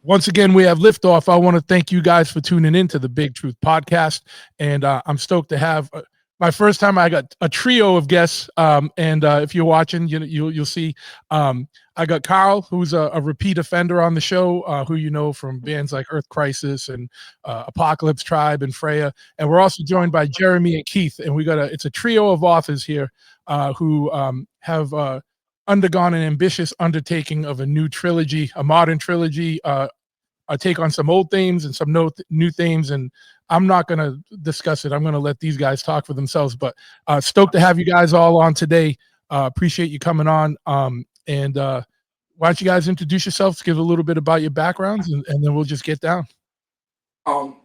Once again, we have liftoff. I want to thank you guys for tuning in to the Big Truth podcast, and I'm stoked to have my first time. I got a trio of guests, and if you're watching, you'll see. I got Karl, who's a repeat offender on the show, who you know from bands like Earth Crisis and Apocalypse Tribe and Freya, and we're also joined by Jeremy and Keith, and it's a trio of authors here who have undergone an ambitious undertaking of a new trilogy, a modern trilogy, a take on some old themes and some new themes. And I'm not going to discuss it. I'm going to let these guys talk for themselves. But stoked to have you guys all on today. Appreciate you coming on. And why don't you guys introduce yourselves, give a little bit about your backgrounds, and then we'll just get down.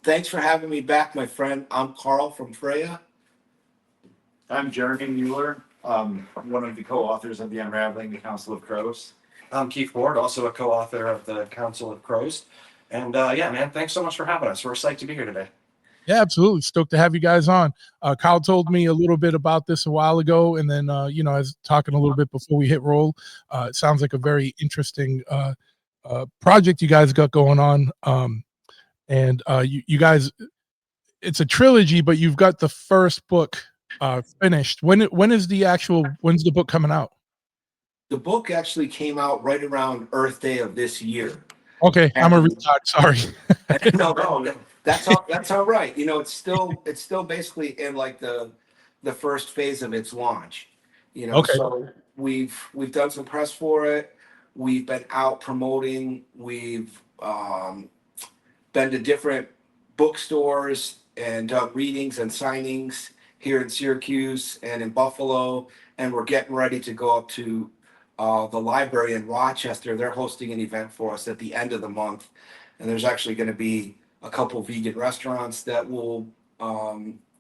Thanks for having me back, my friend. I'm Karl from Freya. I'm Jeremy Mueller, one of the co-authors of the Unraveling, the Counsel of Crows. I'm Keith Ward, also a co-author of the Counsel of Crows. And yeah, man, thanks so much for having us. We're psyched to be here today. Yeah, absolutely. Stoked to have you guys on. Kyle told me a little bit about this a while ago, and then, I was talking a little bit before we hit roll. It sounds like a very interesting project you guys got going on. And you guys, it's a trilogy, but you've got the first book finished. When's the book coming out? The book actually came out right around Earth Day of this year. Okay, I'm a retard. Sorry. No, that's all right. It's still basically in like the first phase of its launch. Okay. So we've done some press for it. We've been out promoting. We've been to different bookstores and done readings and signings here in Syracuse and in Buffalo, and we're getting ready to go up to the library in Rochester. They're hosting an event for us at the end of the month, and there's actually going to be a couple vegan restaurants that will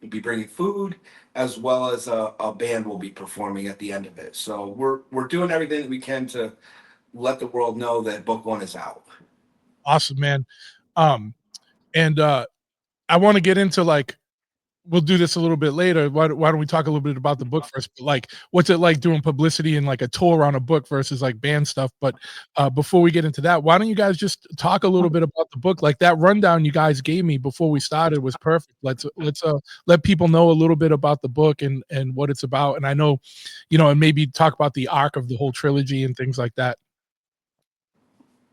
be bringing food, as well as a band will be performing at the end of it. So we're doing everything that we can to let the world know that book one is out. Awesome, man. And I want to get into we'll do this a little bit later. Why don't we talk a little bit about the book first? But what's it like doing publicity and like a tour on a book versus like band stuff? But before we get into that, why don't you guys just talk a little bit about the book? Like that rundown you guys gave me before we started was perfect. Let's let people know a little bit about the book and what it's about. And I know, and maybe talk about the arc of the whole trilogy and things like that.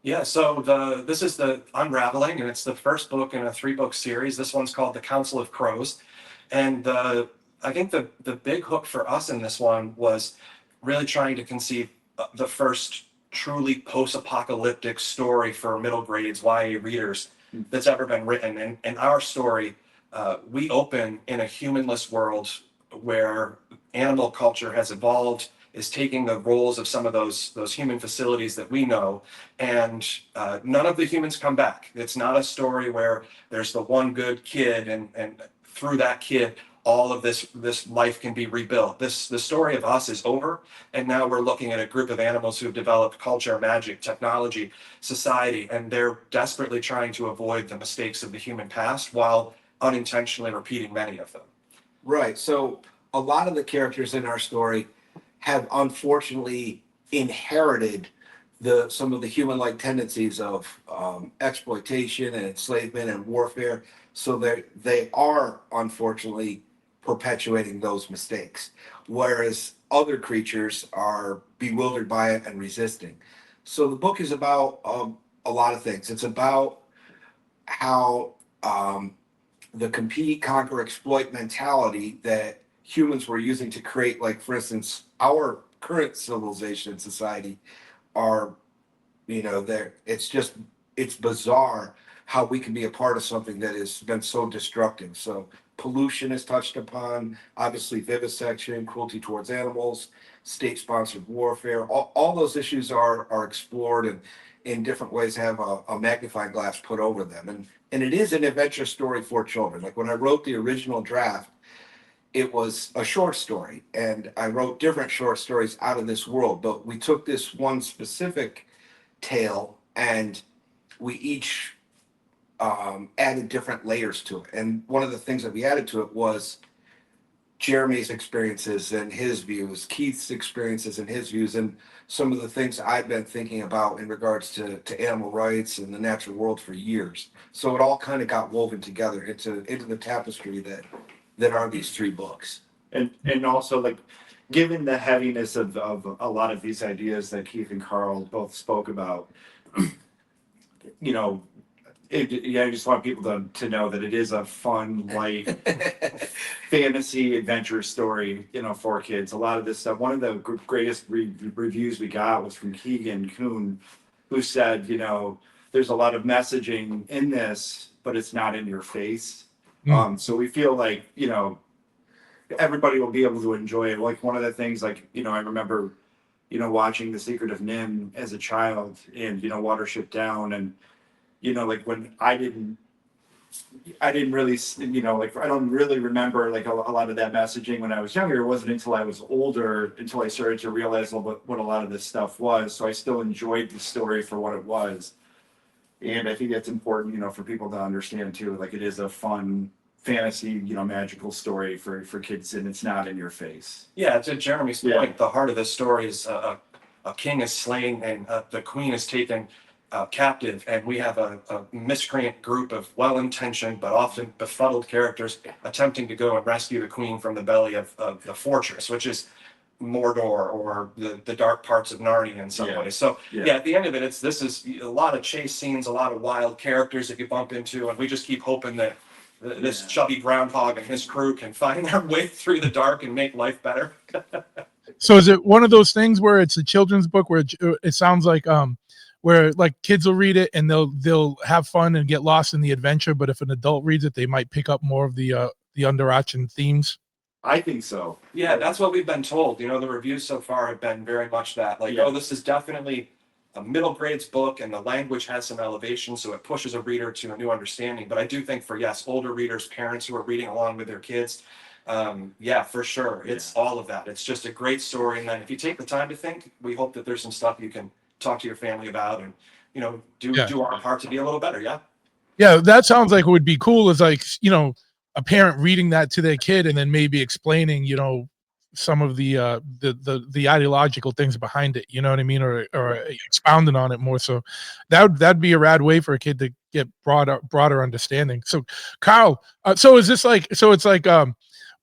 Yeah, so this is the Unraveling, and it's the first book in a 3-book series. This one's called The Counsel of Crows. And I think the big hook for us in this one was really trying to conceive the first truly post-apocalyptic story for middle grades YA readers that's ever been written. And in our story, we open in a humanless world where animal culture has evolved, is taking the roles of some of those human facilities that we know, and none of the humans come back. It's not a story where there's the one good kid and through that kid all of this life can be rebuilt. The story of us is over, and now we're looking at a group of animals who've developed culture, magic, technology, society, and they're desperately trying to avoid the mistakes of the human past while unintentionally repeating many of them. Right. So a lot of the characters in our story have unfortunately inherited some of the human-like tendencies of exploitation and enslavement and warfare. So they are unfortunately perpetuating those mistakes, whereas other creatures are bewildered by it and resisting. So the book is about a lot of things. It's about how the compete, conquer, exploit mentality that humans were using to create, like, for instance, our current civilization and society are, it's bizarre how we can be a part of something that has been so destructive. So pollution is touched upon, obviously vivisection, cruelty towards animals, state-sponsored warfare. All those issues are explored and in different ways have a magnifying glass put over them. And it is an adventure story for children. Like when I wrote the original draft, it was a short story, and I wrote different short stories out of this world, but we took this one specific tale and we each added different layers to it. And one of the things that we added to it was Jeremy's experiences and his views, Keith's experiences and his views, and some of the things I've been thinking about in regards to animal rights and the natural world for years. So it all kind of got woven together into the tapestry that are these three books. And also, like, given the heaviness of a lot of these ideas that Keith and Karl both spoke about, you know, yeah, I just want people to know that it is a fun, light fantasy adventure story, you know, for kids. A lot of this stuff. One of the greatest reviews we got was from Keegan Kuhn, who said, you know, there's a lot of messaging in this, but it's not in your face. So we feel like, you know, everybody will be able to enjoy it. Like, one of the things, like, you know, I remember, you know, watching The Secret of Nim as a child, and, you know, Watership Down, and, you know, like, when I didn't really, you know, like, I don't really remember like a lot of that messaging when I was younger. It wasn't until I was older, until I started to realize what a lot of this stuff was. So I still enjoyed the story for what it was. And I think that's important, you know, for people to understand too. Like, it is a fun fantasy, you know, magical story for kids, and it's not in your face. Yeah, to Jeremy's point, Yeah. the heart of this story is a king is slain and the queen is taken captive, and we have a miscreant group of well-intentioned but often befuddled characters attempting to go and rescue the queen from the belly of the fortress, which is Mordor, or the dark parts of Narnia in some Yeah. ways. So Yeah. at the end of it, this is a lot of chase scenes, a lot of wild characters that you bump into, and we just keep hoping that this Yeah. chubby groundhog and his crew can find their way through the dark and make life better. So is it one of those things where it's a children's book where it sounds like where like kids will read it and they'll have fun and get lost in the adventure, but if an adult reads it, they might pick up more of the underarching themes? I think so. Yeah, that's what we've been told. You know, the reviews so far have been very much that. Like, Yeah. oh, this is definitely a middle grades book, and the language has some elevation, so it pushes a reader to a new understanding. But I do think for, yes, older readers, parents who are reading along with their kids, yeah, for sure. It's all of that. It's just a great story. And then if you take the time to think, we hope that there's some stuff you can talk to your family about and, you know, do our part to be a little better. Yeah. Yeah, that sounds like it would be cool, is like, you know, a parent reading that to their kid and then maybe explaining, you know, some of the ideological things behind it, you know what I mean, or expounding on it more. So that'd be a rad way for a kid to get broader understanding. So Karl, so is this like, so it's like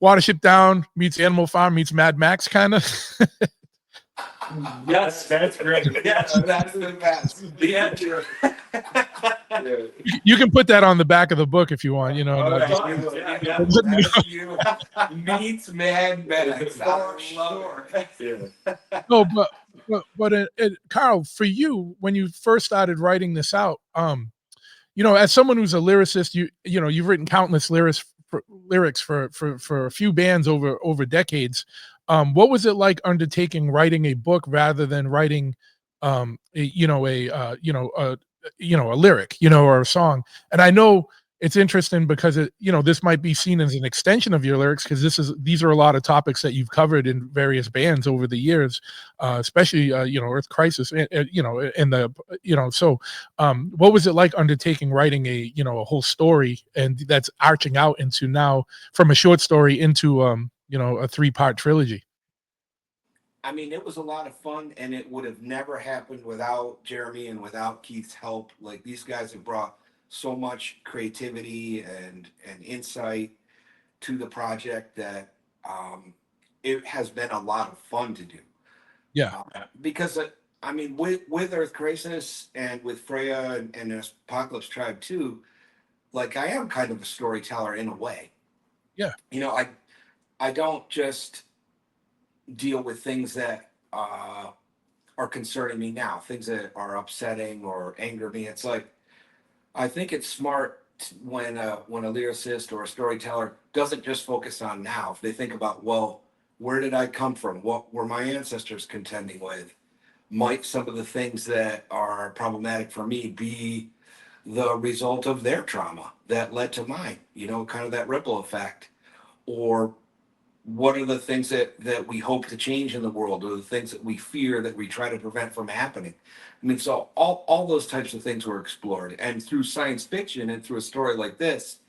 Watership Down meets Animal Farm meets Mad Max kind of? Yes, That's great. yes, That's the best. the answer. You can put that on the back of the book if you want, you know. Oh, not just- that's you. Meets Mad Max. For sure. No, but Karl, for you, when you first started writing this out, you know, as someone who's a lyricist, you know, you've written countless lyrics for a few bands over decades. What was it like undertaking writing a book rather than writing, a lyric, you know, or a song? And I know it's interesting because this might be seen as an extension of your lyrics, because these are a lot of topics that you've covered in various bands over the years, especially Earth Crisis, so what was it like undertaking writing a whole story, and that's arching out into now from a short story into a 3-part trilogy? I mean, it was a lot of fun, and it would have never happened without Jeremy and without Keith's help. Like, these guys have brought so much creativity and insight to the project that it has been a lot of fun to do. Yeah. Because I mean, with Earth Crisis and with Freya and Apocalypse Tribe too, like, I am kind of a storyteller in a way. Yeah. You know, I don't just deal with things that are concerning me now, things that are upsetting or anger me. It's like, I think it's smart when a lyricist or a storyteller doesn't just focus on now. If they think about, well, where did I come from? What were my ancestors contending with? Might some of the things that are problematic for me be the result of their trauma that led to mine? You know, kind of that ripple effect. Or what are the things that we hope to change in the world, or the things that we fear that we try to prevent from happening? I mean, so all those types of things were explored. And through science fiction and through a story like this,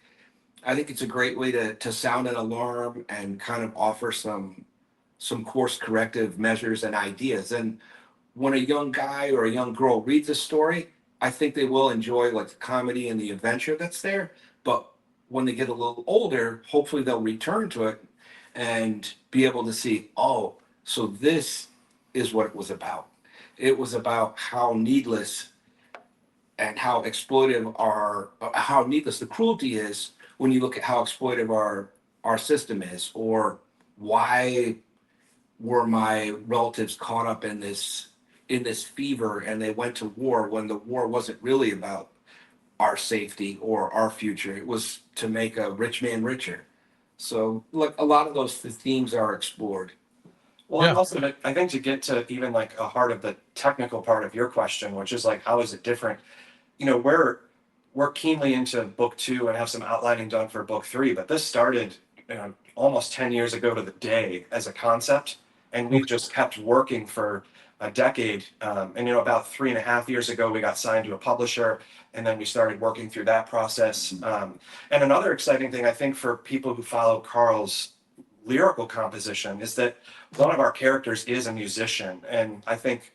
I think it's a great way to sound an alarm and kind of offer some course corrective measures and ideas. And when a young guy or a young girl reads a story, I think they will enjoy like the comedy and the adventure that's there. But when they get a little older, hopefully they'll return to it and be able to see, oh, so this is what it was about. It was about how needless and how exploitive how needless the cruelty is when you look at how exploitive our system is, or why were my relatives caught up in this fever and they went to war when the war wasn't really about our safety or our future. It was to make a rich man richer. So like a lot of those themes are explored. Well, Yeah. and also, I think to get to even like a heart of the technical part of your question, which is like, how is it different? You know, we're keenly into book 2 and have some outlining done for book 3, but this started, you know, almost 10 years ago to the day as a concept, and we've just kept working for a decade. And you know, about 3.5 years ago, we got signed to a publisher, and then we started working through that process. And another exciting thing, I think, for people who follow Karl's lyrical composition is that one of our characters is a musician, and I think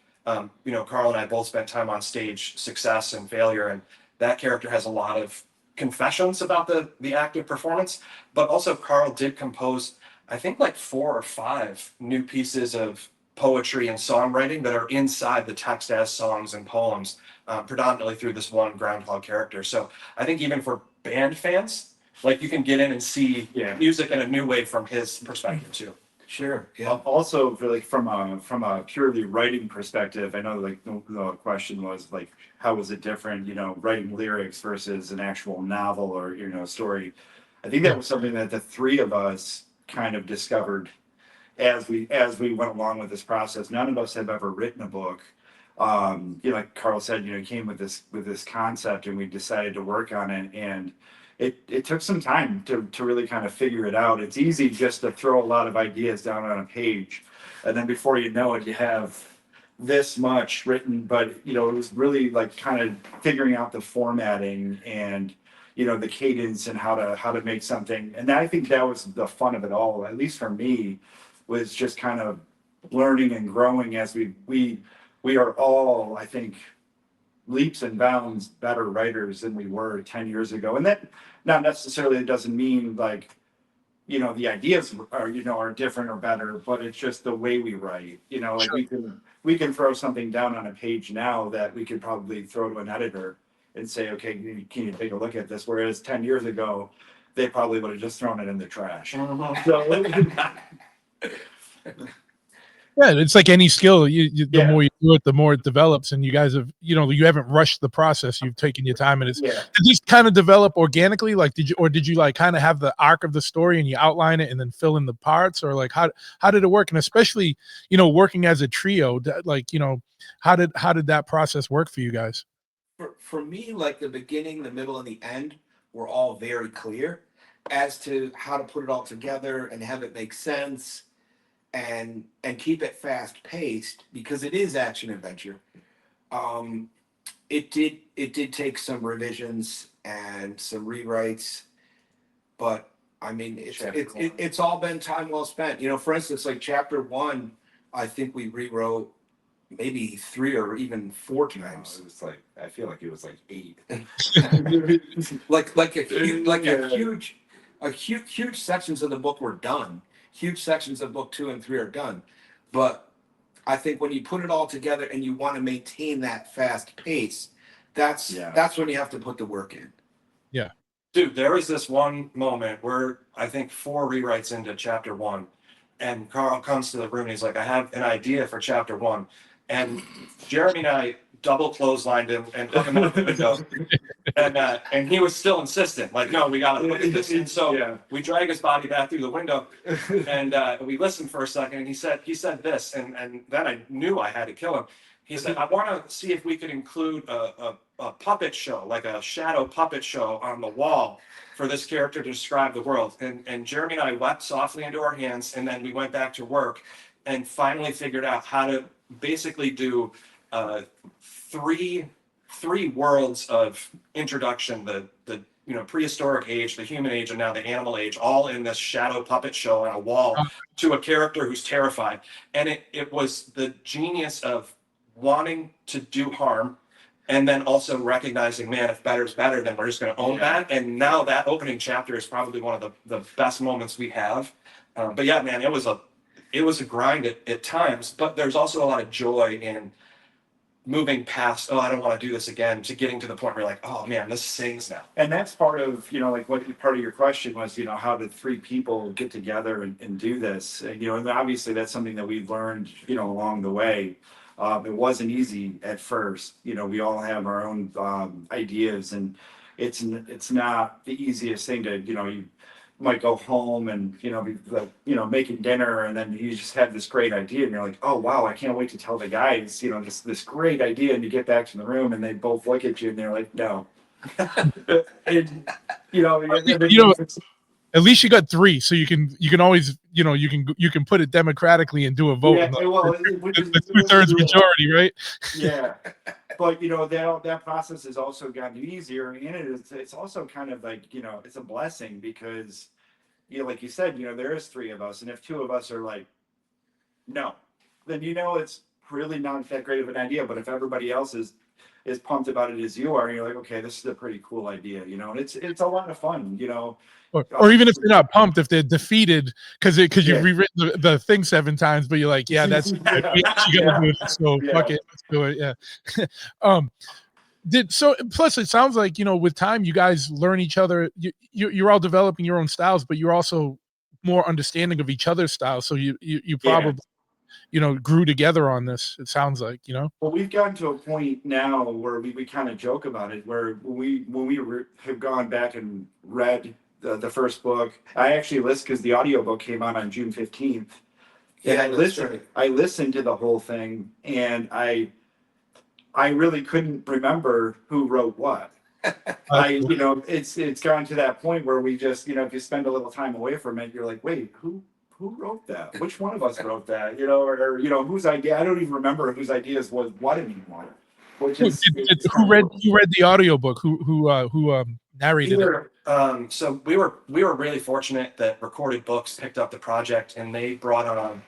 you know, Karl and I both spent time on stage, success and failure, and that character has a lot of confessions about the active performance. But also, Karl did compose, I think, like 4 or 5 new pieces of poetry and songwriting that are inside the text as songs and poems, predominantly through this one groundhog character. So I think even for band fans, like you can get in and see music in a new way from his perspective too. Sure. Yeah. Also, for like from a purely writing perspective, I know like the question was like, how was it different? You know, writing lyrics versus an actual novel or, you know, story. I think that was something that the 3 of us kind of discovered as we went along with this process. None of us have ever written a book. You know, like Karl said, you know, he came with this concept, and we decided to work on it, and it took some time to really kind of figure it out. It's easy just to throw a lot of ideas down on a page, and then before you know it, you have this much written. But you know, it was really like kind of figuring out the formatting and, you know, the cadence and how to make something. And I think that was the fun of it all, at least for me, was just kind of learning and growing as we are all, I think, leaps and bounds better writers than we were 10 years ago. And that not necessarily doesn't mean like, you know, the ideas are, you know, are different or better, but it's just the way we write. You know, like we can throw something down on a page now that we could probably throw to an editor and say, okay, can you take a look at this? Whereas 10 years ago, they probably would have just thrown it in the trash. So Yeah, it's like any skill. The Yeah. more you do it, the more it develops. And you guys have, you know, you haven't rushed the process. You've taken your time, and it's yeah. did these kind of develop organically? Like, did you like kind of have the arc of the story and you outline it and then fill in the parts, or like how did it work? And especially, you know, working as a trio, like, you know, how did that process work for you guys? For me, like the beginning, the middle, and the end were all very clear as to how to put it all together and have it make sense and keep it fast paced, because it is action adventure. It did take some revisions and some rewrites, but I mean it's all been time well spent. You know, for instance, like chapter 1, I think we rewrote maybe 3 or even 4 times. It was like, I feel like it was like 8. Huge sections of the book were done. Huge sections of book 2 and 3 are done. But I think when you put it all together and you want to maintain that fast pace, that's when you have to put the work in. Yeah. Dude, there was this one moment where I think 4 rewrites into chapter 1, and Karl comes to the room and he's like, I have an idea for chapter 1. And Jeremy and I double clotheslined him and hung him out the window. And he was still insistent, like, no, we gotta look at this. And so we drag his body back through the window, and we listened for a second, and he said this, and then I knew I had to kill him. He said, I want to see if we could include a puppet show, like a shadow puppet show on the wall for this character to describe the world. And Jeremy and I wept softly into our hands, and then we went back to work and finally figured out how to basically do 3 three worlds of introduction, the prehistoric age, the human age, and now the animal age, all in this shadow puppet show on a wall to a character who's terrified. And it was the genius of wanting to do harm and then also recognizing, man, if better is better, then we're just going to own that. And now that opening chapter is probably one of the best moments we have. But yeah, man, it was a grind at times, but there's also a lot of joy in moving past, I don't want to do this again, to getting to the point where you're like, oh man, this sings now. And that's part of, like what part of your question was, how did three people get together and do this? And, and obviously that's something that we've learned, along the way. It wasn't easy at first. We all have our own ideas, and it's not the easiest thing to, you might go home and, be like, making dinner, and then you just have this great idea and you're like, oh wow, I can't wait to tell the guys, this great idea. And you get back to the room and they both look at you and they're like, no. And, at least you got three, so you can always, you can put it democratically and do a vote. Yeah, well, the 2/3 majority, right? Yeah, but that process has also gotten easier, and it's also kind of like it's a blessing because like you said, there is three of us, and if two of us are like no, then it's really not that great of an idea. But if everybody else is pumped about it as you are, and you're like, okay, this is a pretty cool idea, and it's a lot of fun, Or even if they're not pumped, if they're defeated because you've rewritten the thing 7 times, but you're like, yeah, that's we actually gotta do it. So fuck it, let's do it. Yeah. Plus it sounds like with time you guys learn each other. You're all developing your own styles, but you're also more understanding of each other's styles. So you probably grew together on this. It sounds like Well, we've gotten to a point now where we kind of joke about it, where when we have gone back and read the first book. I actually listened because the audiobook came out on June 15th. Yeah, and I listened to the whole thing, and I really couldn't remember who wrote what. It's gotten to that point where we just, if you spend a little time away from it, you're like, wait, who wrote that? Which one of us wrote that? Or whose idea? I don't even remember whose ideas was what anymore. Which is who read the audiobook? Who narrated it? So we were really fortunate that Recorded Books picked up the project, and they brought on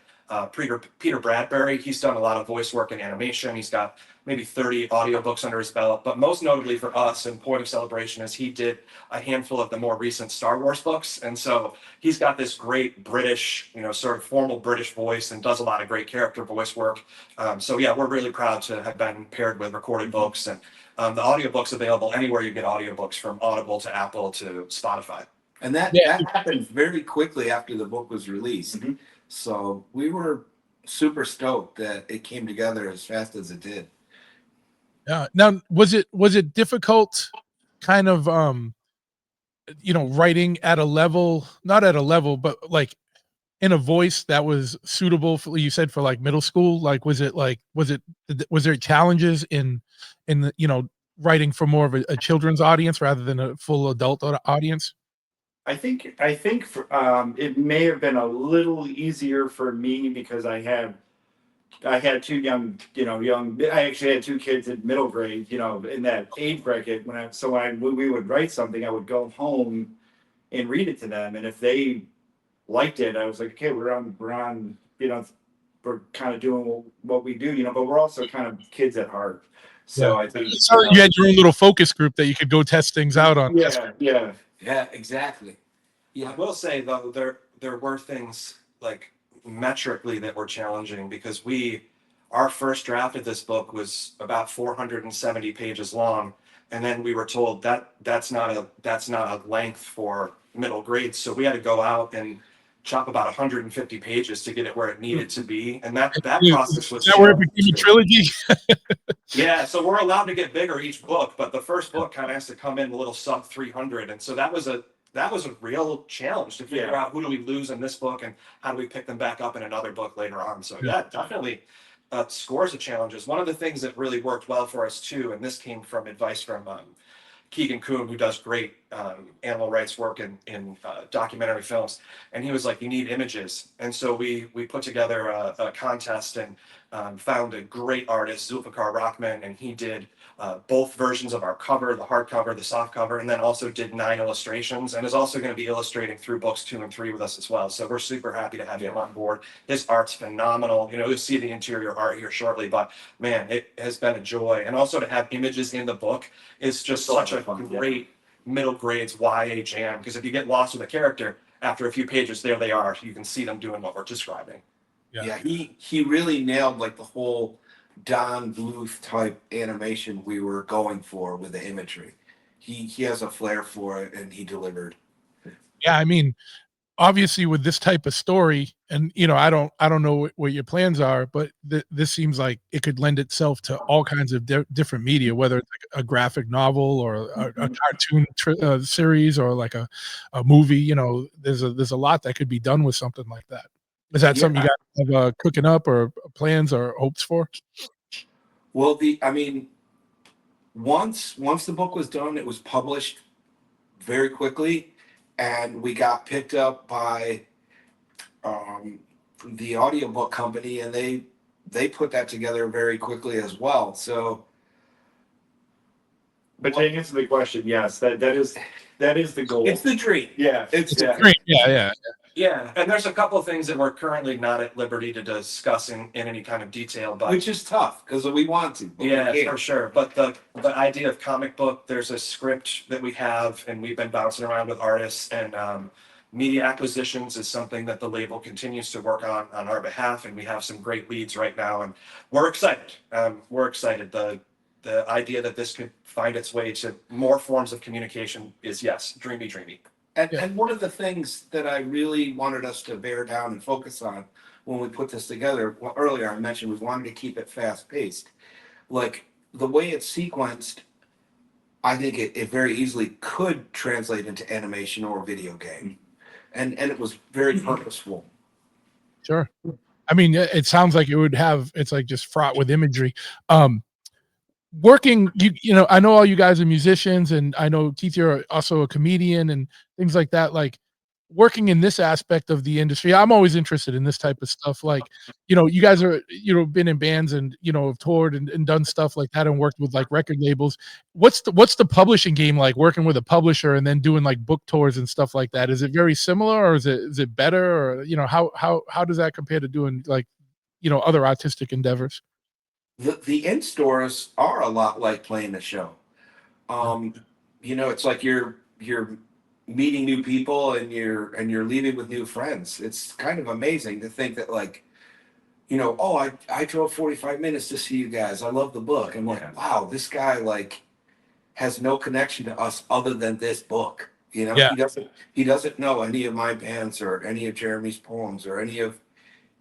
Peter Bradbury. He's done a lot of voice work and animation. He's got maybe 30 audiobooks under his belt, but most notably for us and point of celebration is he did a handful of the more recent Star Wars books. And so he's got this great British, sort of formal British voice and does a lot of great character voice work. So yeah, we're really proud to have been paired with Recorded Books, and the audiobook's available anywhere you get audiobooks, from Audible to Apple to Spotify. And that happened very quickly after the book was released. Mm-hmm. So we were super stoked that it came together as fast as it did. Now, was it difficult, kind of, writing at a level, not at a level, but like in a voice that was suitable for, you said, for like middle school? Like, was there challenges in the, writing for more of a children's audience rather than a full adult audience? I think it may have been a little easier for me because I had two young, I actually had two kids in middle grade, in that age bracket. When we would write something, I would go home and read it to them. And if they liked it, I was like, okay, we're on, we're kind of doing what we do, but we're also kind of kids at heart. So I think you had your own little focus group that you could go test things out on. Yeah, exactly. Yeah, I will say though, there were things like metrically that were challenging, because our first draft of this book was about 470 pages long, and then we were told that that's not a length for middle grades, so we had to go out and chop about 150 pages to get it where it needed to be, and that process was. Is that where it became a trilogy? Yeah, so we're allowed to get bigger each book, but the first book kind of has to come in a little sub 300, and so that was a real challenge to figure out who do we lose in this book and how do we pick them back up in another book later on. So yeah, definitely scores of challenges. One of the things that really worked well for us too, and this came from advice from Keegan Kuhn, who does great animal rights work in documentary films, and he was like, "You need images," and so we put together a contest and found a great artist, Zulfikar Rahman, and he did both versions of our cover, the hardcover, the soft cover, and then also did 9 illustrations, and is also going to be illustrating through books 2 and 3 with us as well. So we're super happy to have him on board. His art's phenomenal. You know, you'll see the interior art here shortly, but man, it has been a joy. And also to have images in the book is just such a great middle grades YA jam, because if you get lost with a character, after a few pages, there they are. You can see them doing what we're describing. Yeah, he really nailed like the whole Don Bluth type animation we were going for with the imagery. He has a flair for it, and he delivered. Yeah, I mean, obviously with this type of story, and you know, I don't know what your plans are, but this seems like it could lend itself to all kinds of different media, whether it's like a graphic novel or a cartoon series or like a movie. You know, there's a lot that could be done with something like that. Is that something you guys have cooking up or plans or hopes for? Well, I mean, once the book was done, it was published very quickly, and we got picked up by the audiobook company, and they put that together very quickly as well. So, But to answer the question, yes, that is the goal. it's the dream. Yeah, It's Great. Yeah. Yeah, and there's a couple of things that we're currently not at liberty to discuss in any kind of detail, but which is tough because we want to. But yeah, we can't. for sure. But the idea of comic book, there's a script that we have, and we've been bouncing around with artists, and media acquisitions is something that the label continues to work on our behalf, and we have some great leads right now, and we're excited. We're excited. The idea that this could find its way to more forms of communication is, yes, dreamy. And one of the things that I really wanted us to bear down and focus on when we put this together, well, earlier I mentioned we wanted to keep it fast paced. Like the way it's sequenced, I think it very easily could translate into animation or video game. And it was very purposeful. Sure. I mean, it sounds like it's like just fraught with imagery. Working, you know, I know all you guys are musicians, and I know Keith, you're also a comedian and things like that. Like working in this aspect of the industry, I'm always interested in this type of stuff. Like, you know, you guys are, you know, been in bands and, you know, have toured and done stuff like that and worked with like record labels. What's the publishing game like, working with a publisher and then doing like book tours and stuff like that? Is it very similar, or is it better, or, you know, how does that compare to doing like, you know, other artistic endeavors? The in stores are a lot like playing a show. You know, it's like you're meeting new people and you're leaving with new friends. It's kind of amazing to think that, like, you know, oh, I drove 45 minutes to see you guys. I love the book. I'm like, wow, this guy like has no connection to us other than this book. You know, he doesn't know any of my bands or any of Jeremy's poems or any of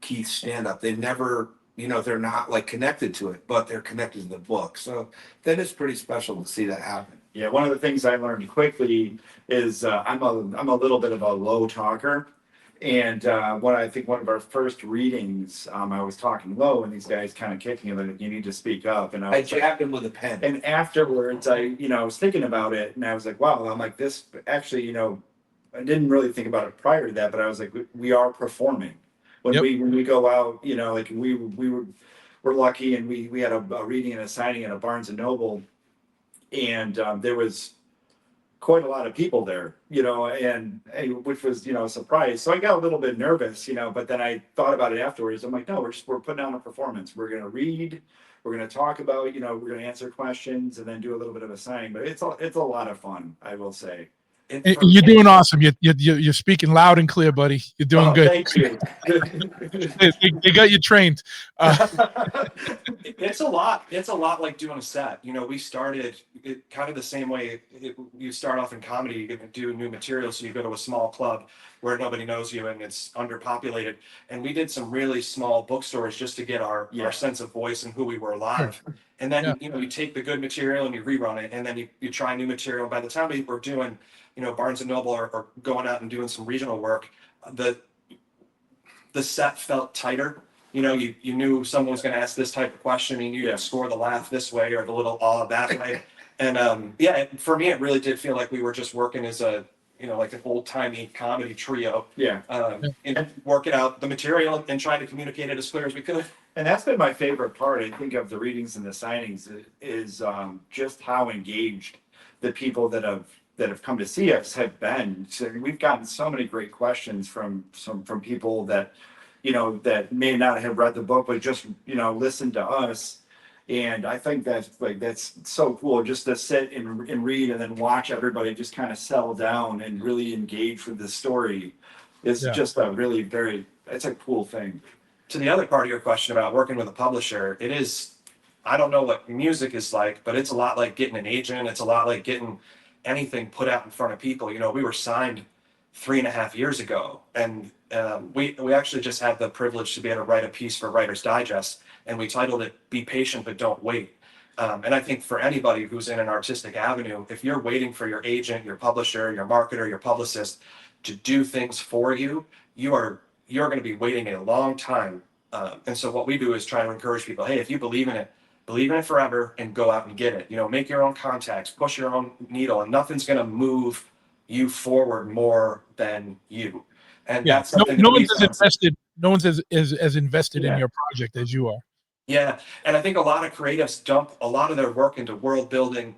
Keith's stand-up. They've never, you know, they're not like connected to it, but they're connected to the book. So that is pretty special to see that happen. Yeah, one of the things I learned quickly is I'm a little bit of a low talker, and I think one of our first readings, I was talking low, and these guys kind of kicked me like, you need to speak up, and I jabbed him with a pen. And afterwards, I was thinking about it, and I was like, wow, I'm like, this actually, you know, I didn't really think about it prior to that, but I was like, we are performing. When we go out, you know, like we're lucky, and we had a reading and a signing at a Barnes and Noble, and there was quite a lot of people there, you know, and which was, you know, a surprise. So I got a little bit nervous, you know, but then I thought about it afterwards. I'm like, no, we're putting on a performance. We're gonna read, we're gonna talk about, you know, we're gonna answer questions and then do a little bit of a signing. But it's a lot of fun, I will say. You're doing awesome. You're speaking loud and clear, buddy. You're doing good. Thank you. They got you trained. It's a lot. It's a lot like doing a set. You know, we started it kind of the same way. You start off in comedy, you do new material, so you go to a small club where nobody knows you and it's underpopulated. And we did some really small bookstores just to get our sense of voice and who we were live. And then you know, you take the good material and you rerun it, and then you try new material. By the time we were doing, you know, Barnes and Noble or going out and doing some regional work, the set felt tighter. You know, you knew someone was going to ask this type of question, and you knew to score the laugh this way or the little awe that way. And yeah, for me, it really did feel like we were just working as a, like an old timey comedy trio. Yeah. And working out the material and trying to communicate it as clear as we could. And that's been my favorite part, I think, of the readings and the signings is just how engaged the people that have come to see us have been. So we've gotten so many great questions from people that, that may not have read the book, but just, listened to us. And I think that's so cool just to sit and read and then watch everybody just kind of settle down and really engage with the story. It's just a really it's a cool thing. To the other part of your question about working with a publisher, it is, I don't know what music is like, but it's a lot like getting an agent. It's a lot like getting anything put out in front of people. We were signed 3.5 years ago, and we actually just had the privilege to be able to write a piece for Writer's Digest, and we titled it "Be Patient But Don't Wait." And I think for anybody who's in an artistic avenue, if you're waiting for your agent, your publisher, your marketer, your publicist to do things for you, you're going to be waiting a long time. And so what we do is try to encourage people, hey, if you believe in it forever and go out and get it. Make your own contacts, push your own needle, and nothing's going to move you forward more than you. And that's something no one's as invested in your project as you are. Yeah, and I think a lot of creatives dump a lot of their work into world building,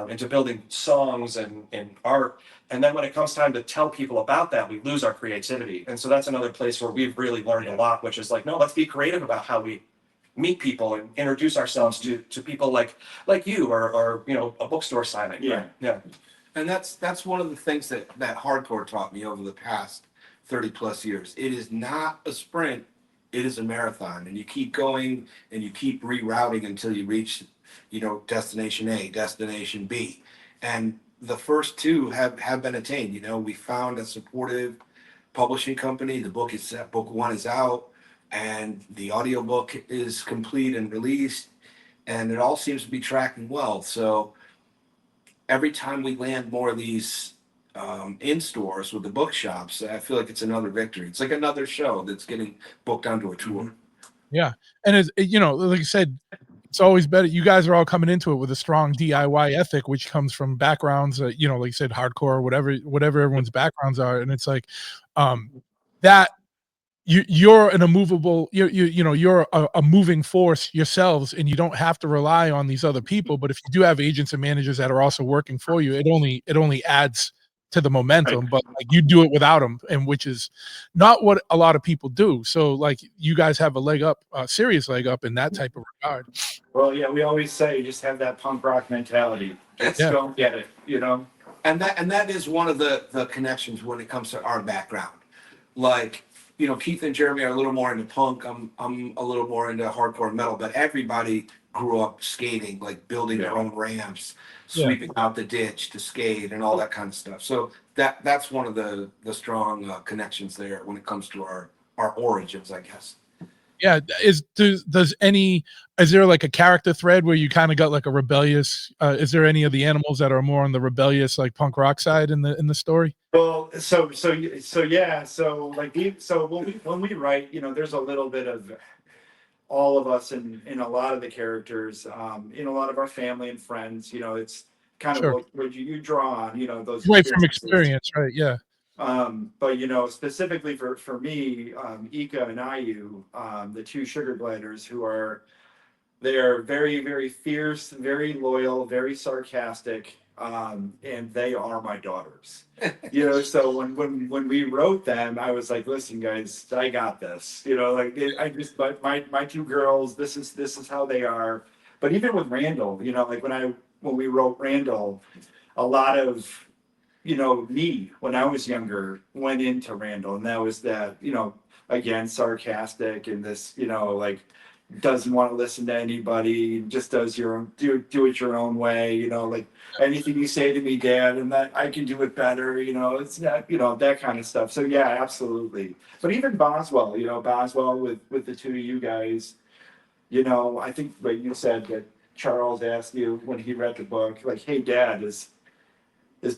into building songs and art. And then when it comes time to tell people about that, we lose our creativity. And so that's another place where we've really learned a lot, which is like, no, let's be creative about how we meet people and introduce ourselves to people like you or a bookstore signing. Yeah. Yeah. And that's one of the things that hardcore taught me over the past 30 plus years. It is not a sprint, it is a marathon, and you keep going and you keep rerouting until you reach, destination A, destination B. And the first two have been attained. We found a supportive publishing company. The book one is out, and the audiobook is complete and released, and it all seems to be tracking well. So every time we land more of these in stores with the bookshops, I feel like it's another victory. It's like another show that's getting booked onto a tour. Yeah, and as like I said, it's always better. You guys are all coming into it with a strong DIY ethic, which comes from backgrounds, like you said, hardcore, whatever everyone's backgrounds are, and it's like that. You're an immovable. You're a moving force yourselves, and you don't have to rely on these other people. But if you do have agents and managers that are also working for you, it only adds to the momentum. But like, you do it without them, and which is not what a lot of people do. So like, you guys have a leg up, a serious leg up in that type of regard. Well, yeah, we always say just have that punk rock mentality. Just go get it, And that is one of the connections when it comes to our background. Like, Keith and Jeremy are a little more into punk. I'm a little more into hardcore metal, but everybody grew up skating, like building their own ramps, sweeping out the ditch to skate and all that kind of stuff. So that's one of the strong connections there when it comes to our origins, I guess. Yeah. Is there like a character thread where you kind of got like a rebellious, is there any of the animals that are more on the rebellious, like punk rock side in the story? Well, so yeah. So like, when we write, there's a little bit of all of us in a lot of the characters, in a lot of our family and friends, it's kind of what you draw on, those right from experience, right? Yeah. But specifically for me, Ika and Ayu, the two sugar gliders, they're very, very fierce, very loyal, very sarcastic, and they are my daughters. So when we wrote them, I was like, listen, guys, I got this. My two girls, this is how they are. But even with Randall, when we wrote Randall, a lot of me when I was younger went into Randall, and that was that, again, sarcastic and this, doesn't want to listen to anybody, just does do it your own way, anything you say to me, Dad, and that I can do it better, it's not, that kind of stuff. So yeah, absolutely. But even Boswell, with the two of you guys, I think what you said that Charles asked you when he read the book, like, hey, Dad, is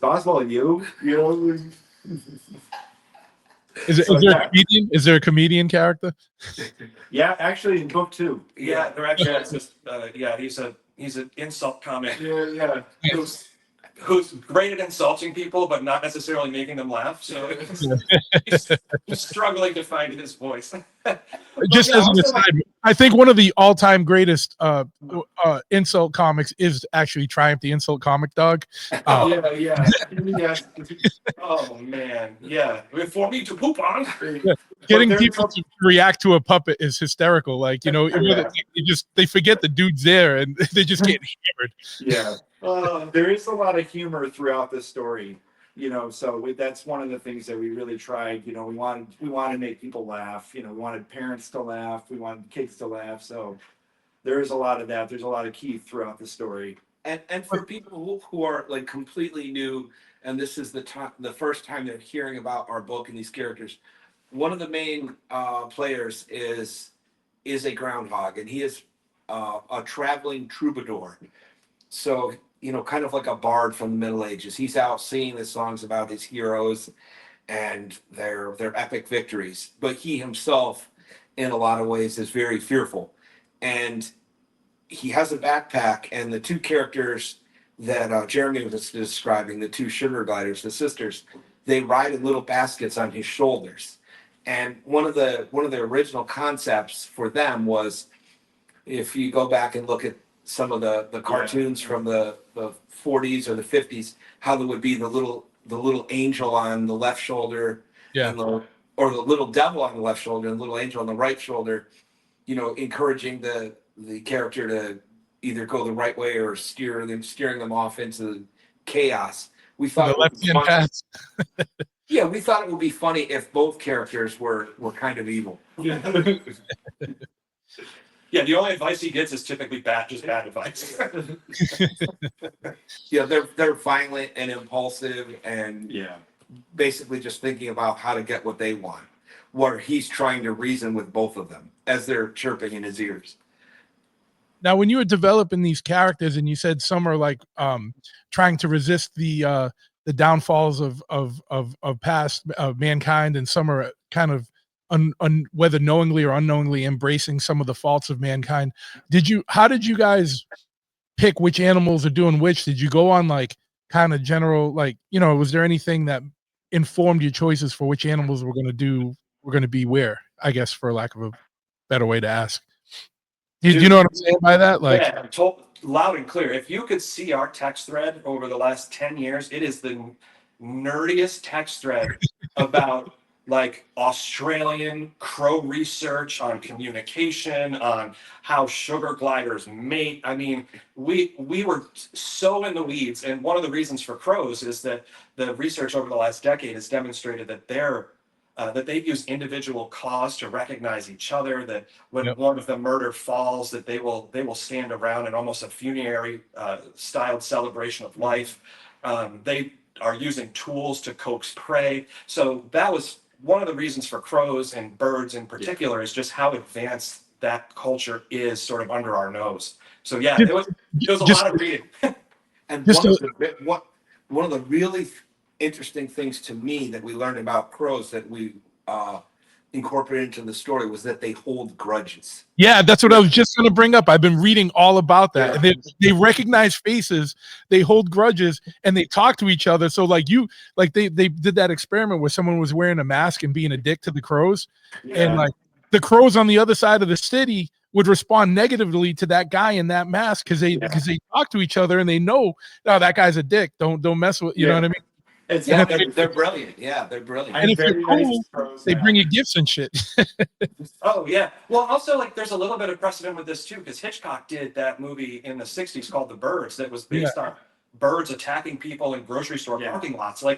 Boswell you? Is there a comedian character? Yeah, actually in book 2. Yeah, they're actually just He's an insult comic Yeah. who's great at insulting people, but not necessarily making them laugh. So he's struggling to find his voice. Just yeah, as an also, aside, I think one of the all-time greatest insult comics is actually Triumph the Insult Comic Dog. Yeah. Oh man, yeah. For me to poop on. Getting people to react to a puppet is hysterical. Like, you know, they forget the dude's there and they just get hammered. Yeah. There is a lot of humor throughout this story, you know, so that's one of the things that we really tried. You know, we wanted to make people laugh. You know, we wanted parents to laugh, we wanted kids to laugh. So there is a lot of that. There's a lot of key throughout the story. And for people who are like completely new, and this is the first time they're hearing about our book and these characters, one of the main players is a groundhog, and he is a traveling troubadour. So, you know, kind of like a bard from the Middle Ages. He's out singing the songs about his heroes and their epic victories. But he himself, in a lot of ways, is very fearful. And he has a backpack, and the two characters that Jeremy was describing, the two sugar gliders, the sisters, they ride in little baskets on his shoulders. And one of the original concepts for them was, if you go back and look at some of the cartoons from the 40s or the 50s, how there would be the little angel on the left shoulder, and or the little devil on the left shoulder and the little angel on the right shoulder, you know, encouraging the character to either go the right way or steering them off into chaos. We thought it would be funny. Yeah, we thought it would be funny if both characters were kind of evil. Yeah, the only advice he gets is typically bad advice. Yeah, they're violent and impulsive and basically just thinking about how to get what they want, where he's trying to reason with both of them as they're chirping in his ears. Now, when you were developing these characters, and you said some are like trying to resist the downfalls of past mankind, and some are kind of whether knowingly or unknowingly embracing some of the faults of mankind. How did you guys pick which animals are doing which? Did you go on like kind of general, like, you know, was there anything that informed your choices for which animals were going to be where, I guess, for lack of a better way to ask? Do you know what I'm saying by that? Like, yeah, I'm told loud and clear. If you could see our text thread over the last 10 years, it is the nerdiest text thread about like Australian crow research on communication, on how sugar gliders mate. I mean, we were so in the weeds. And one of the reasons for crows is that the research over the last decade has demonstrated that that they've used individual calls to recognize each other, that when one of the murder falls, that they will stand around in almost a funerary styled celebration of life. They are using tools to coax prey. So that was one of the reasons for crows and birds in particular, is just how advanced that culture is sort of under our nose. So yeah, it was a lot of reading. And one of the really interesting things to me that we learned about crows that we incorporated into the story was that they hold grudges. Yeah, that's what I was just going to bring up. I've been reading all about that. Yeah. They recognize faces, they hold grudges, and they talk to each other. So like they did that experiment where someone was wearing a mask and being a dick to the crows, and like the crows on the other side of the city would respond negatively to that guy in that mask because they talk to each other and they know, oh, that guy's a dick. Don't mess with, you know what I mean? They're brilliant. Yeah, they're brilliant. And if you're cool, they bring you gifts and shit. Oh yeah. Well, also like there's a little bit of precedent with this too, because Hitchcock did that movie in the '60s called The Birds that was based on birds attacking people in grocery store parking lots. Like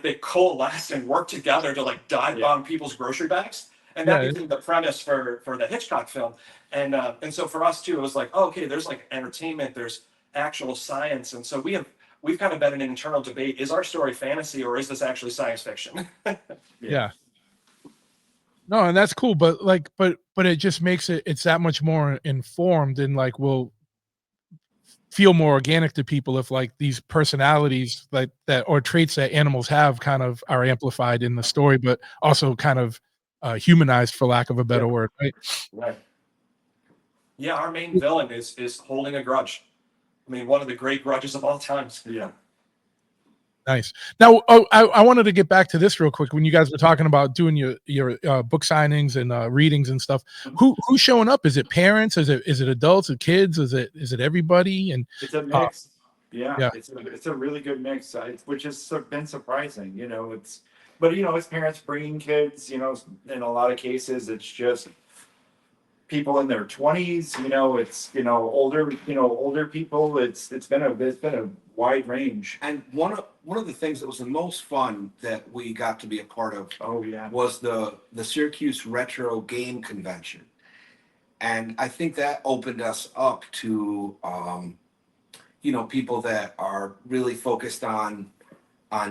they coalesced and worked together to like dive bomb people's grocery bags, and that became the premise for the Hitchcock film. And so for us too, it was like, oh, okay, there's like entertainment, there's actual science, and so we've kind of been in an internal debate. Is our story fantasy or is this actually science fiction? Yeah. No, and that's cool, but it just makes it's that much more informed, and like will feel more organic to people if like these personalities like that or traits that animals have kind of are amplified in the story, but also kind of humanized, for lack of a better word, right? Right. Yeah, our main villain is holding a grudge. I mean, one of the great grudges of all times. Yeah. Nice. Now, I wanted to get back to this real quick. When you guys were talking about doing your book signings and readings and stuff, who's showing up? Is it parents? Is it adults? Is it kids? Is it everybody? And It's a mix. Yeah. It's a really good mix, which has been surprising. But it's parents bringing kids. In a lot of cases, it's just people in their 20s. It's older people. It's been a wide range. And one of the things that was the most fun that we got to be a part of was the Syracuse Retro Game Convention. And I think that opened us up to people that are really focused on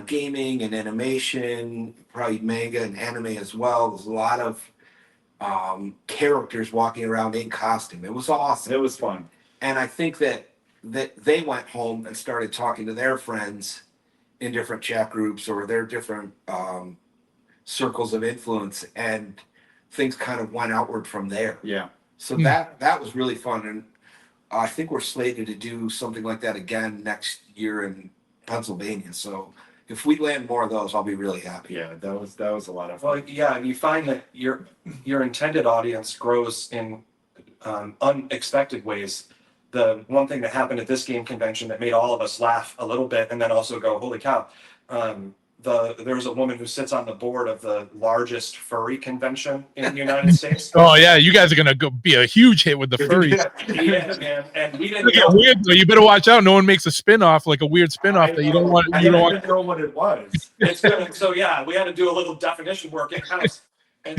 gaming and animation, probably manga and anime as well. There's a lot of characters walking around in costume. It was awesome. It was fun. And I think that they went home and started talking to their friends in different chat groups or their different circles of influence, and things kind of went outward from there. Yeah. So that was really fun, and I think we're slated to do something like that again next year in Pennsylvania. So if we land more of those, I'll be really happy. Yeah, that was a lot of fun. Well, yeah, and you find that your intended audience grows in unexpected ways. The one thing that happened at this game convention that made all of us laugh a little bit and then also go, holy cow. There's a woman who sits on the board of the largest furry convention in the United States. Oh yeah, you guys are gonna be a huge hit with the furries. Yeah, man. And we didn't It's gonna get weird, though. You better watch out. No one makes a spin-off, like a weird spin-off that you don't want. I didn't know what it was. It's good. So yeah, we had to do a little definition work in-house. And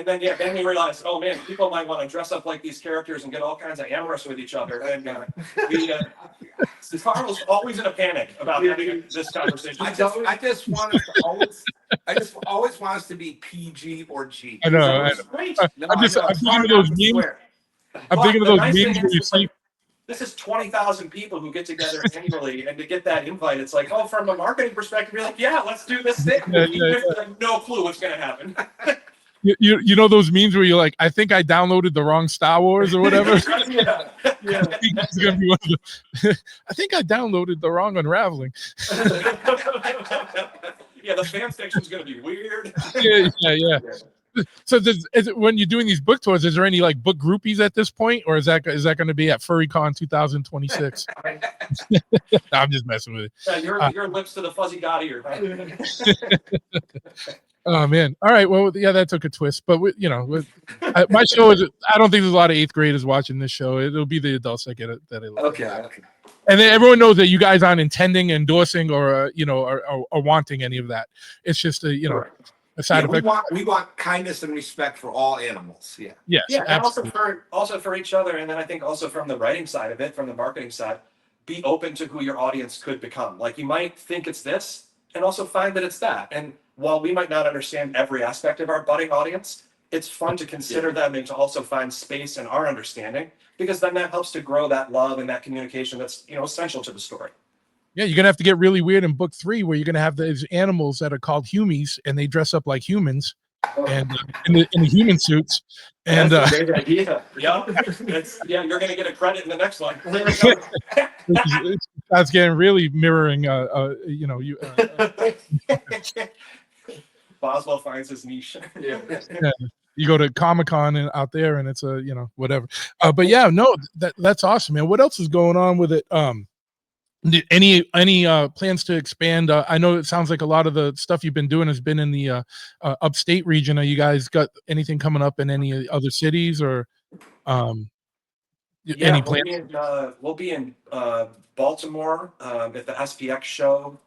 then we realized, oh man, people might want to dress up like these characters and get all kinds of amorous with each other. And Carl's always in a panic about having this conversation. I just always want us to be PG or G. I know. Great. I'm thinking of those memes. I'm thinking of those memes where you see. This is 20,000 people who get together annually, and to get that invite, it's like, oh, from a marketing perspective, you're like, yeah, let's do this thing. You have no clue what's going to happen. You know those memes where you're like, I think I downloaded the wrong Star Wars or whatever. Yeah. It's gonna be one of the, I think I downloaded the wrong Unraveling. Yeah, the fan fiction's going to be weird. Yeah. So when you're doing these book tours, is there any like book groupies at this point, or is that going to be at FurryCon 2026? I'm just messing with it. Yeah, your lips to the fuzzy god ear. Oh man! All right. Well, yeah, that took a twist, but my show is. I don't think there's a lot of 8th graders watching this show. It'll be the adults that get it. That I love. Okay. And then everyone knows that you guys aren't intending, endorsing, or or wanting any of that. It's just a side effect. We want kindness and respect for all animals. Yeah. Yes. Yeah, and absolutely. also for each other, and then I think also from the writing side of it, from the marketing side, be open to who your audience could become. Like you might think it's this, and also find that it's that. And while we might not understand every aspect of our budding audience, it's fun to consider them and to also find space in our understanding, because then that helps to grow that love and that communication that's essential to the story. Yeah, you're gonna have to get really weird in book 3, where you're gonna have these animals that are called humies, and they dress up like humans, and in the human suits. And That's a great idea. Yeah, you're gonna get a credit in the next one. That's getting really mirroring. Boswell finds his niche. Yeah. You go to Comic-Con and out there, and it's whatever. But yeah, no, that's awesome, man. What else is going on with it? Any plans to expand? I know it sounds like a lot of the stuff you've been doing has been in the upstate region. Are you guys got anything coming up in any other cities or any plans? We'll be in Baltimore at the SPX show,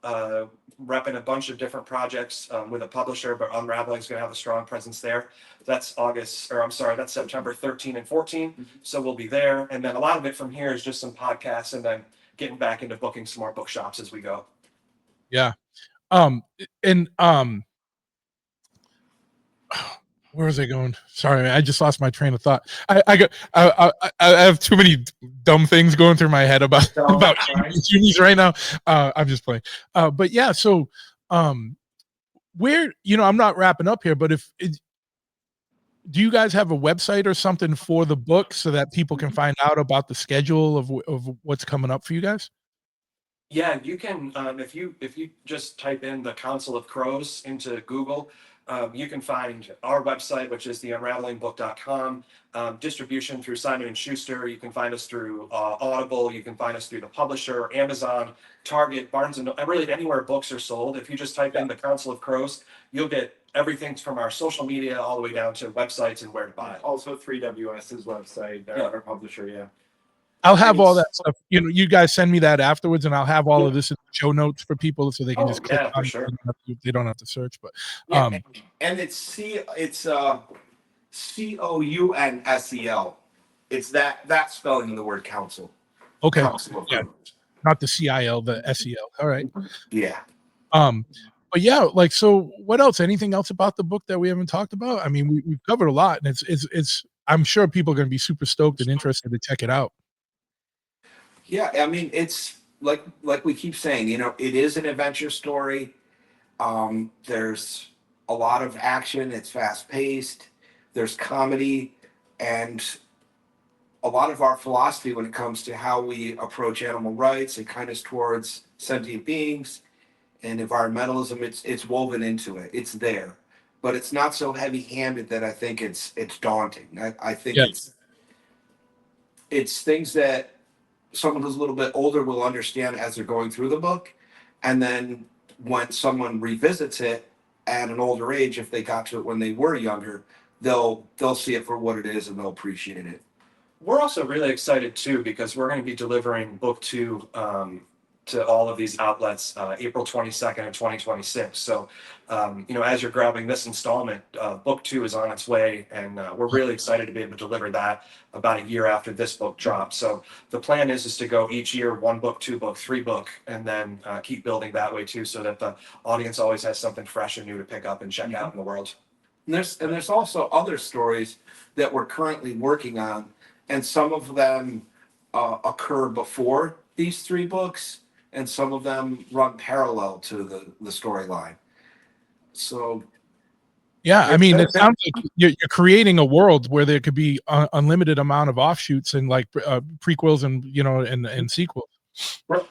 repping a bunch of different projects with a publisher, but Unraveling is going to have a strong presence there. That's September 13 and 14. So we'll be there. And then a lot of it from here is just some podcasts and then getting back into booking some more bookshops as we go. Yeah. Where was I going? Sorry, man, I just lost my train of thought. I have too many dumb things going through my head about unis right now. I'm just playing. But yeah, so where I'm not wrapping up here, but if do you guys have a website or something for the book so that people can find out about the schedule of what's coming up for you guys? Yeah, you can if you just type in the Counsel of Crows into Google, you can find our website, which is the unravelingbook.com. Distribution through Simon and Schuster. You can find us through Audible. You can find us through the publisher, Amazon, Target, Barnes and really anywhere books are sold. If you just type in the Counsel of Crows, you'll get everything from our social media all the way down to websites and where to buy it. Also 3WS's website, our publisher, yeah. I'll have all that stuff. You know, you guys send me that afterwards, and I'll have all of this in the show notes for people so they can just click on it. Sure. They don't have to search, but and it's COUNSEL. It's that spelling of the word counsel. okay, Counsel of yeah, Crows. not the CIL, the SEL. All right. Yeah. But yeah, like, so what else? Anything else about the book that we haven't talked about? I mean, we've covered a lot, and it's. I'm sure people are going to be super stoked and interested to check it out. Yeah, I mean, it's like we keep saying, you know, it is an adventure story. There's a lot of action. It's fast paced. There's comedy, and a lot of our philosophy when it comes to how we approach animal rights and kindness towards sentient beings and environmentalism, it's woven into it. It's there, but it's not so heavy-handed that I think it's daunting. I think it's things that someone who's a little bit older will understand as they're going through the book, and then when someone revisits it at an older age, if they got to it when they were younger, they'll see it for what it is and they'll appreciate it. We're also really excited too because we're going to be delivering book 2 to all of these outlets April 22nd of 2026. So, you know, as you're grabbing this installment, book 2 is on its way, and we're really excited to be able to deliver that about a year after this book drops. So the plan is to go each year, 1 book, 2 book, 3 book, and then keep building that way too, so that the audience always has something fresh and new to pick up and check out in the world. And there's also other stories that we're currently working on, and some of them occur before these 3 books, and some of them run parallel to the storyline. So, yeah, I mean, it sounds like you're creating a world where there could be unlimited amount of offshoots and like prequels and, you know, and sequels.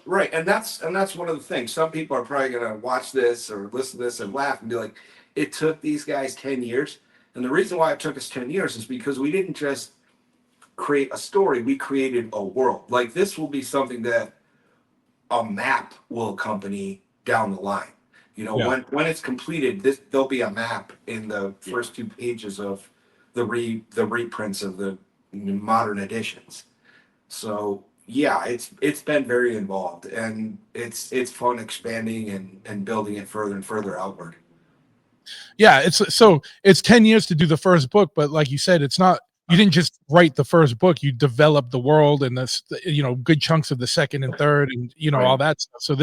Right, and that's one of the things. Some people are probably gonna watch this or listen to this and laugh and be like, "It took these guys 10 years." And the reason why it took us 10 years is because we didn't just create a story; we created a world. Like, this will be something that a map will accompany down the line. You know, when it's completed, there'll be a map in the first 2 pages of the reprints of the modern editions. So yeah, it's been very involved, and it's fun expanding and building it further and further outward. Yeah, it's 10 years to do the first book, but like you said, it's not. You didn't just write the first book; you developed the world and this, you know, good chunks of the second and third, and you know all that stuff.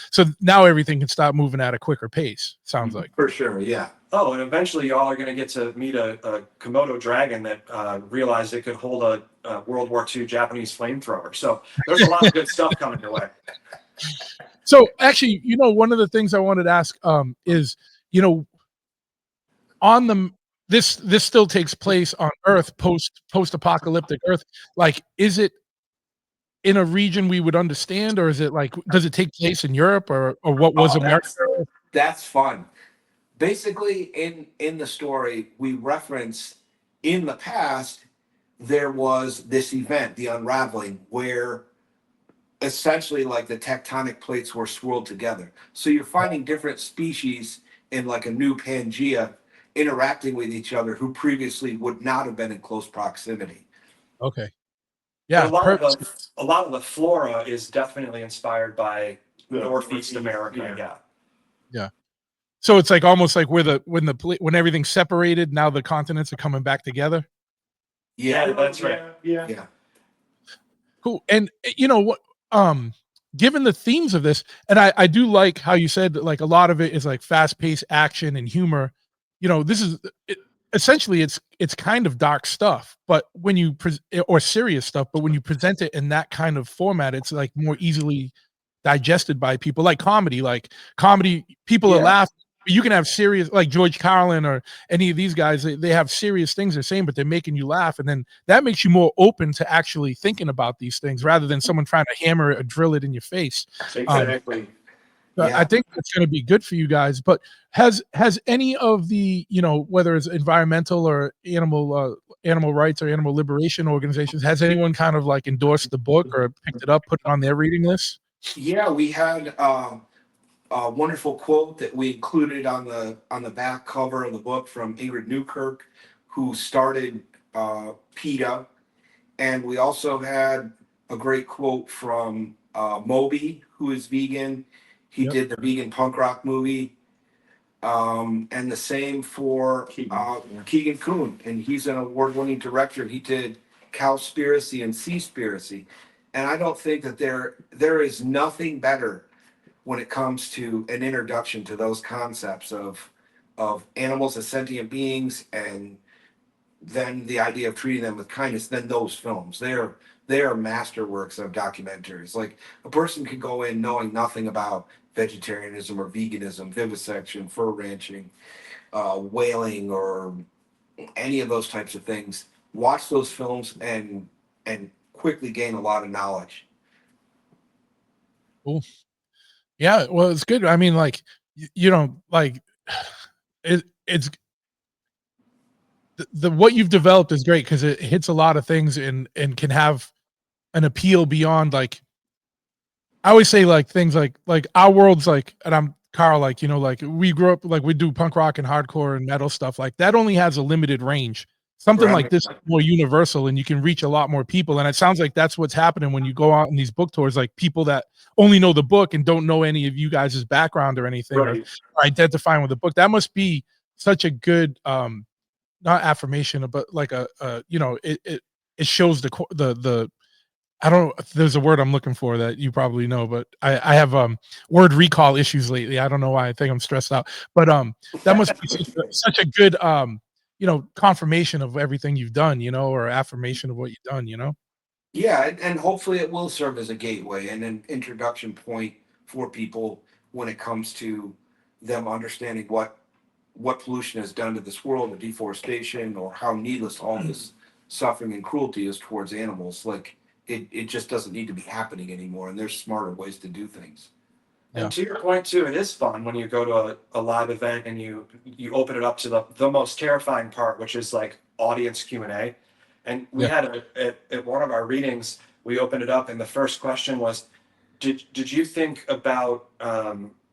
So now everything can start moving at a quicker pace. Sounds like, for sure, yeah. Oh, and eventually y'all are going to get to meet a Komodo dragon that realized it could hold a World War II Japanese flamethrower. So there's a lot of good stuff coming your way. So actually, you know, one of the things I wanted to ask is, you know, on the this still takes place on Earth, post-apocalyptic Earth. Like, is it in a region we would understand, or is it like, does it take place in Europe, or what was America? That's fun. Basically, in the story, we reference in the past there was this event, the Unraveling, where essentially like the tectonic plates were swirled together. So you're finding different species in like a new Pangea interacting with each other who previously would not have been in close proximity. Okay. Yeah. A lot of the flora is definitely inspired by Northeast America. Yeah. So it's like almost like when everything's separated, now the continents are coming back together. Yeah, that's right. Yeah. Cool. And you know what? Given the themes of this, and I do like how you said that, like, a lot of it is like fast-paced action and humor. You know, this is essentially it's kind of dark stuff, but when you or serious stuff, but when you present it in that kind of format, it's like more easily digested by people. Like comedy, people are laughing, you can have serious, like George Carlin or any of these guys, they have serious things they're saying, but they're making you laugh. And then that makes you more open to actually thinking about these things rather than someone trying to hammer it or drill it in your face. Exactly. I Yeah. think it's going to be good for you guys. But has any of the, you know, whether it's environmental or animal rights or animal liberation organizations, has anyone kind of like endorsed the book or picked it up, put it on their reading list? Yeah, we had a wonderful quote that we included on the back cover of the book from Ingrid Newkirk, who started PETA, and we also had a great quote from Moby, who is vegan. He Yep. did the vegan punk rock movie, and the same for Keegan Kuhn, and he's an award-winning director. He did Cowspiracy and Seaspiracy, and I don't think that there is nothing better when it comes to an introduction to those concepts of animals as sentient beings, and then the idea of treating them with kindness than those films. They are masterworks of documentaries. Like, a person could go in knowing nothing about vegetarianism or veganism, vivisection, fur ranching, whaling, or any of those types of things. Watch those films and quickly gain a lot of knowledge. Cool. Yeah, well, it's good. I mean, like, you know, like it's the what you've developed is great because it hits a lot of things and can have an appeal beyond, like, I always say, like, things like our world's like, and I'm Karl, like, you know, like we grew up, like we do punk rock and hardcore and metal stuff, like that only has a limited range. Something like Right. this is more universal and you can reach a lot more people. And it sounds like that's what's happening when you go out in these book tours, like people that only know the book and don't know any of you guys' background or anything, or Right. identifying with the book. That must be such a good not affirmation, but like you know, it shows the I don't, there's a word I'm looking for that you probably know, but I have word recall issues lately. I don't know why. I think I'm stressed out. But that must be such a good you know, confirmation of everything you've done, you know, or affirmation of what you've done, you know. Yeah, and hopefully it will serve as a gateway and an introduction point for people when it comes to them understanding what pollution has done to this world, the deforestation, or how needless all this suffering and cruelty is towards animals. Like, it just doesn't need to be happening anymore, and there's smarter ways to do things. Yeah. And to your point too, it is fun when you go to a live event and you open it up to the most terrifying part, which is like audience Q&A. And we Yeah. had at one of our readings, we opened it up and the first question was, did you think about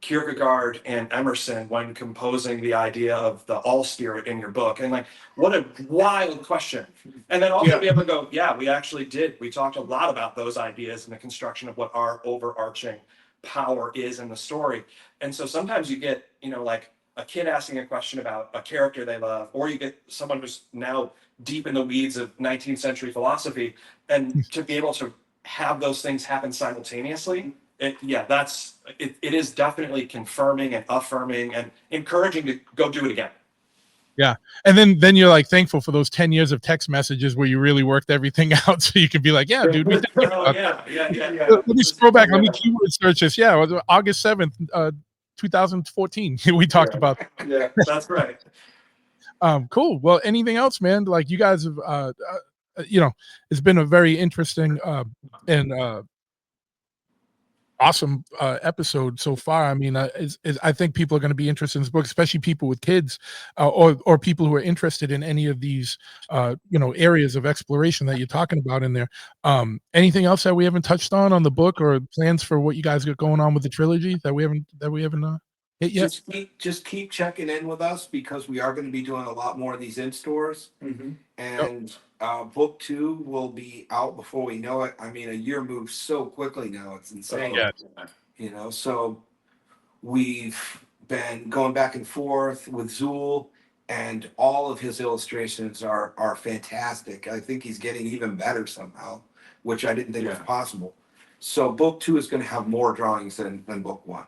Kierkegaard and Emerson when composing the idea of the all spirit in your book? And like, what a wild question. And then also be able to go, yeah, we actually did. We talked a lot about those ideas in the construction of what our overarching power is in the story. And so sometimes you get, you know, like a kid asking a question about a character they love, or you get someone who's now deep in the weeds of 19th century philosophy, and to be able to have those things happen simultaneously, it is definitely confirming and affirming and encouraging to go do it again. Yeah. And then you're like thankful for those 10 years of text messages where you really worked everything out. So you could be like, yeah, dude, we did think Oh about yeah. Let me scroll back. Let me keyword search this. Yeah, it was August 7th, 2014. We talked about. Yeah, that's right. Cool. Well, anything else, man? Like, you guys have, you know, it's been a very interesting and awesome episode so far. I mean, I think people are going to be interested in this book, especially people with kids, or people who are interested in any of these, you know, areas of exploration that you're talking about in there. Anything else that we haven't touched on the book, or plans for what you guys got going on with the trilogy that we haven't hit yet? Just keep checking in with us, because we are going to be doing a lot more of these in stores. Mm-hmm. And book 2 will be out before we know it. I mean, a year moves so quickly now, it's insane. Yeah. You know, so we've been going back and forth with Zool, and all of his illustrations are fantastic. I think he's getting even better somehow, which I didn't think was possible. So book 2 is going to have more drawings than book 1.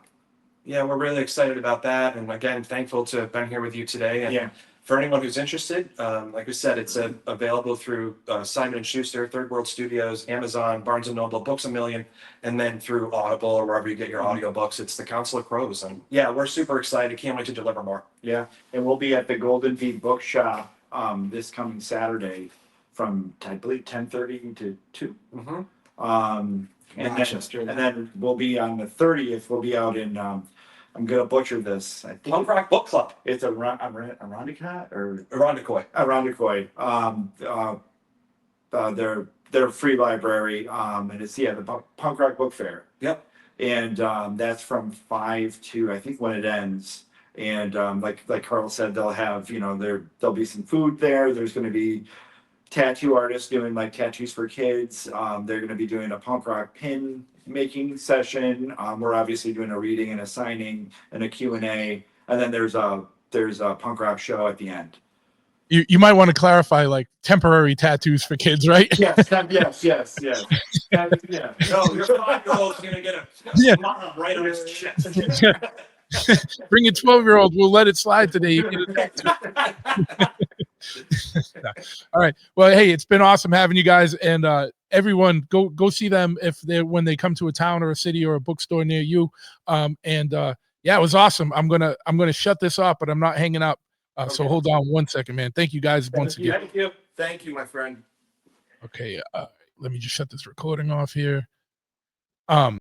Yeah, we're really excited about that. And again, thankful to have been here with you today. And for anyone who's interested, like we said, it's available through Simon & Schuster, Third World Studios, Amazon, Barnes & Noble, Books A Million, and then through Audible or wherever you get your audiobooks. It's the Counsel of Crows. And yeah, we're super excited. Can't wait to deliver more. Yeah, and we'll be at the Golden Bee Bookshop this coming Saturday from, I believe, 10:30 to 2. Manchester. And then we'll be on the 30th. We'll be out in. I'm gonna butcher this. I think Punk Rock Book Club. it's a Rondicott or Irondequoit. Irondequoit. Their free library. And it's the Punk Rock Book Fair. Yep. And that's from 5 to I think when it ends. And like Karl said, they'll have there'll be some food there. There's going to be tattoo artists doing like tattoos for kids. They're going to be doing a punk rock pin making session. We're obviously doing a reading and a signing and a Q&A, and then there's a punk rock show at the end. You might want to clarify, like, temporary tattoos for kids, right? Yes. Yeah. No, your 5-year-old's gonna get a smile right on his chest. Bring your 12-year-old. We'll let it slide today. You get a tattoo. All right. Well, hey, it's been awesome having you guys, and everyone go see them when they come to a town or a city or a bookstore near you. Yeah, it was awesome. I'm gonna shut this off, but I'm not hanging up. So hold on one second, man. Thank you guys once again. Thank you, my friend. Okay. Let me just shut this recording off here.